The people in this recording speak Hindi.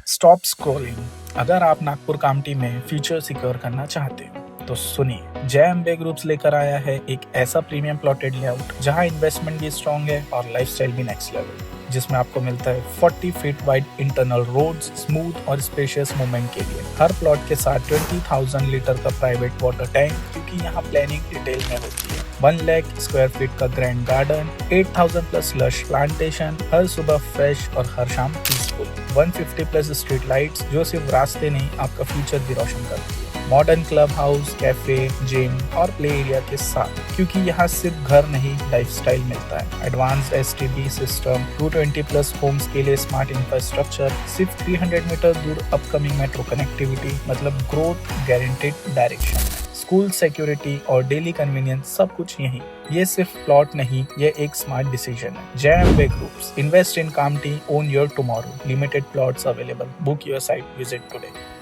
Stop scrolling. अगर आप नागपुर कामटी में फ्यूचर सिक्योर करना चाहते हो तो सुनिए, जय अम्बे ग्रुप्स लेकर आया है एक ऐसा प्रीमियम प्लॉटेड लेआउट जहां इन्वेस्टमेंट भी स्ट्रॉन्ग है और लाइफस्टाइल भी नेक्स्ट लेवल, जिसमें आपको मिलता है 40 feet wide internal roads, smooth और स्पेशियस मूवमेंट के लिए। हर प्लॉट के साथ 20,000 लीटर का प्राइवेट वाटर टैंक, क्योंकि यहाँ प्लानिंग डिटेल में होती है। 1 लाख स्क्वायर फीट का grand garden, 8,000 plus lush plantation, हर सुबह फ्रेश और हर शाम पीसफुल। 150 प्लस स्ट्रीट लाइट्स जो सिर्फ रास्ते नहीं, आपका फ्यूचर भी रोशन करती है। Modern club house, cafe, gym और प्ले एरिया के साथ, क्योंकि यहाँ सिर्फ घर नहीं, लाइफस्टाइल मिलता है। Advance STB system, 220 plus homes के लिए स्मार्ट इंफ्रास्ट्रक्चर, सिर्फ 300 मीटर दूर अपकमिंग मेट्रो कनेक्टिविटी, मतलब growth guaranteed direction. School, security और डेली कन्वीनियंस, सब कुछ यहीं। ये सिर्फ प्लॉट नहीं, ये एक स्मार्ट डिसीजन है। जय Ambe groups, invest in Kamptee, own your tomorrow. Limited plots available. Book your site, visit today.